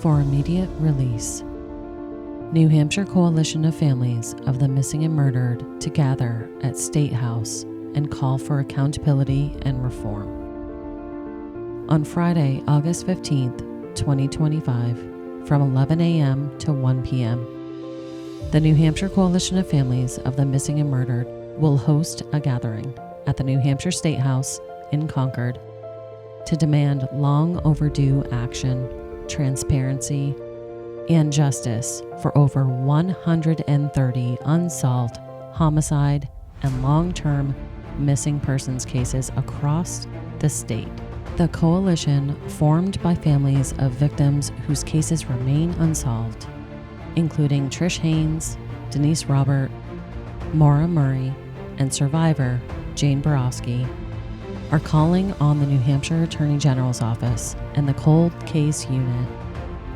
for immediate release. New Hampshire Coalition of Families of the Missing and Murdered to gather at State House and call for accountability and reform. On Friday, August 15th, 2025, from 11 a.m. to 1 p.m., the New Hampshire Coalition of Families of the Missing and Murdered will host a gathering at the New Hampshire State House in Concord to demand long overdue action, transparency, and justice for over 130 unsolved homicide and long-term missing persons cases across the state. The coalition, formed by families of victims whose cases remain unsolved, including Trish Haynes, Denise Robert, Maura Murray, and survivor Jane Borowski, are calling on the New Hampshire Attorney General's Office and the Cold Case Unit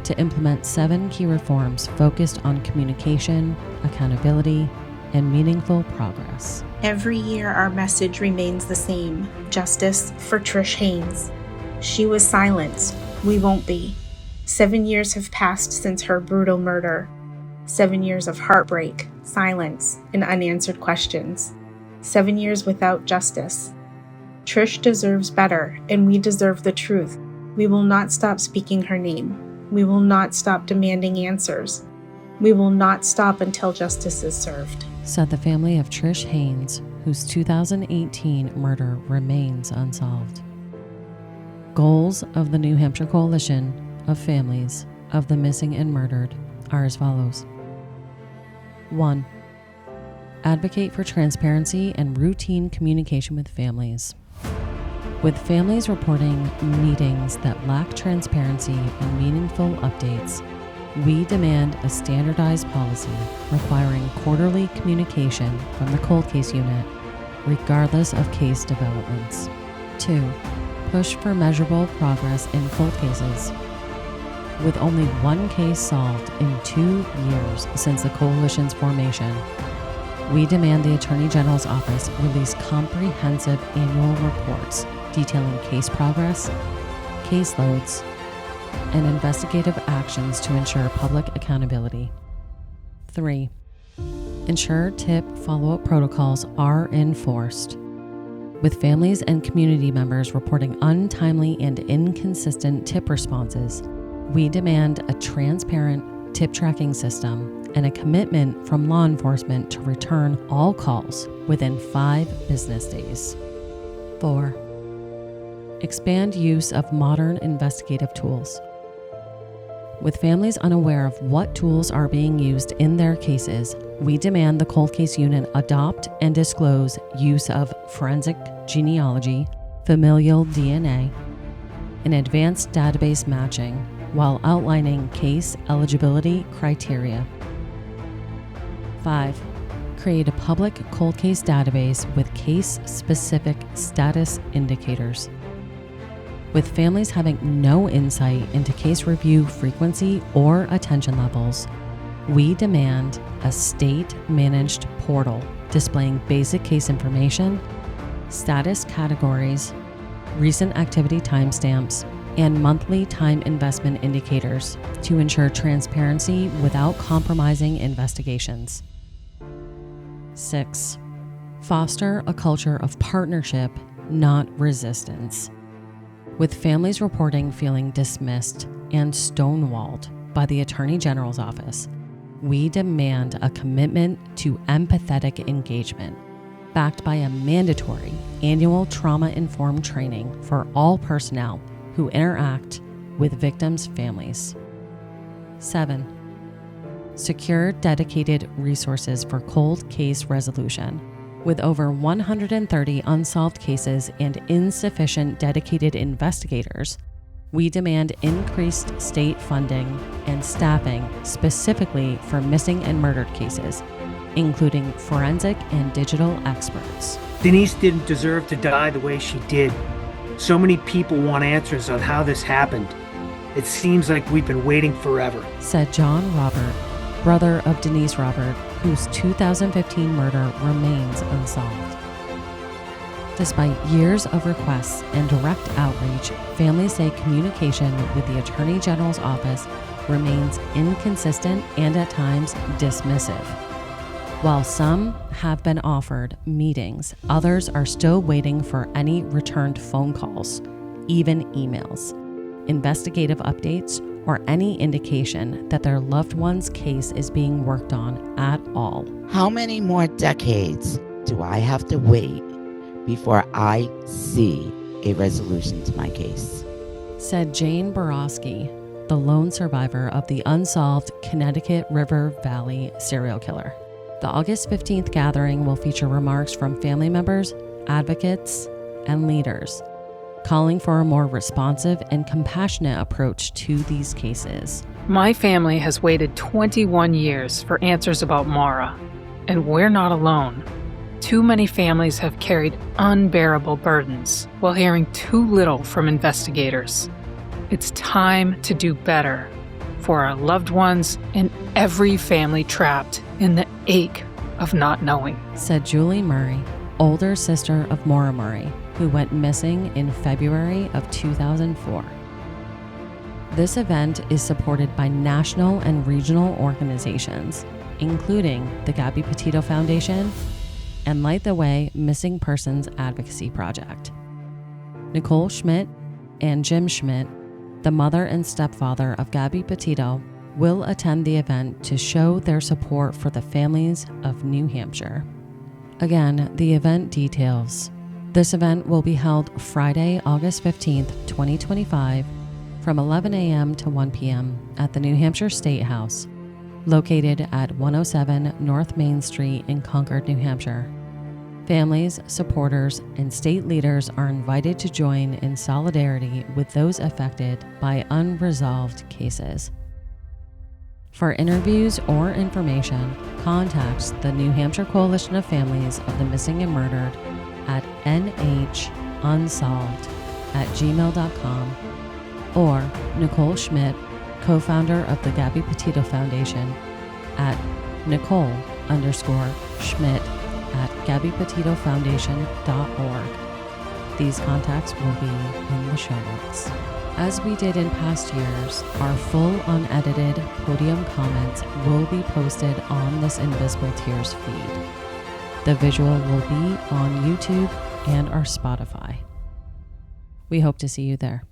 to implement 7 key reforms focused on communication, accountability, and meaningful progress. Every year our message remains the same: justice for Trish Haynes. She was silenced. We won't be. 7 years have passed since her brutal murder. 7 years of heartbreak, silence, and unanswered questions. 7 years without justice. Trish deserves better, and we deserve the truth. We will not stop speaking her name. We will not stop demanding answers. We will not stop until justice is served, said the family of Trish Haynes, whose 2018 murder remains unsolved. Goals of the New Hampshire Coalition of Families of the Missing and Murdered are as follows. 1. Advocate for transparency and routine communication with families. With families reporting meetings that lack transparency and meaningful updates, we demand a standardized policy requiring quarterly communication from the Cold Case Unit, regardless of case developments. 2. Push for measurable progress in cold cases. With only 1 case solved in 2 years since the coalition's formation, we demand the Attorney General's Office release comprehensive annual reports detailing case progress, caseloads, and investigative actions to ensure public accountability. 3. Ensure tip follow-up protocols are enforced. With families and community members reporting untimely and inconsistent tip responses, we demand a transparent tip tracking system and a commitment from law enforcement to return all calls within 5 business days. 4. Expand use of modern investigative tools. With families unaware of what tools are being used in their cases, we demand the Cold Case Unit adopt and disclose use of forensic genealogy, familial DNA, and advanced database matching while outlining case eligibility criteria. 5. Create a public cold case database with case-specific status indicators. With families having no insight into case review frequency or attention levels, we demand a state-managed portal displaying basic case information, status categories, recent activity timestamps, and monthly time investment indicators to ensure transparency without compromising investigations. 6. Foster a culture of partnership, not resistance. With families reporting feeling dismissed and stonewalled by the Attorney General's Office, we demand a commitment to empathetic engagement, backed by a mandatory annual trauma-informed training for all personnel who interact with victims' families. 7. Secure dedicated resources for cold case resolution. With over 130 unsolved cases and insufficient dedicated investigators, we demand increased state funding and staffing specifically for missing and murdered cases, including forensic and digital experts. Denise didn't deserve to die the way she did. So many people want answers on how this happened. It seems like we've been waiting forever, said John Robert, brother of Denise Robert, whose 2015 murder remains unsolved. Despite years of requests and direct outreach, families say communication with the Attorney General's Office remains inconsistent and at times dismissive. While some have been offered meetings, others are still waiting for any returned phone calls, even emails, investigative updates, or any indication that their loved one's case is being worked on at all. How many more decades do I have to wait before I see a resolution to my case? Said Jane Borowski, the lone survivor of the unsolved Connecticut River Valley serial killer. The August 15th gathering will feature remarks from family members, advocates, and leaders, calling for a more responsive and compassionate approach to these cases. My family has waited 21 years for answers about Maura, and we're not alone. Too many families have carried unbearable burdens while hearing too little from investigators. It's time to do better for our loved ones and every family trapped in the ache of not knowing, said Julie Murray, older sister of Maura Murray, who went missing in February of 2004. This event is supported by national and regional organizations, including the Gabby Petito Foundation and Light the Way Missing Persons Advocacy Project. Nicole Schmidt and Jim Schmidt, the mother and stepfather of Gabby Petito, will attend the event to show their support for the families of New Hampshire. Again, the event details. This event will be held Friday, August 15th, 2025, from 11 a.m. to 1 p.m. at the New Hampshire State House, located at 107 North Main Street in Concord, New Hampshire. Families, supporters, and state leaders are invited to join in solidarity with those affected by unresolved cases. For interviews or information, contact the New Hampshire Coalition of Families of the Missing and Murdered at nhunsolved@gmail.com or Nicole Schmidt, co-founder of the Gabby Petito Foundation, at Nicole_Schmidt@GabbyPetitoFoundation.org. These contacts will be in the show notes. As we did in past years, our full unedited podium comments will be posted on this Invisible Tears feed. The visual will be on YouTube and our Spotify. We hope to see you there.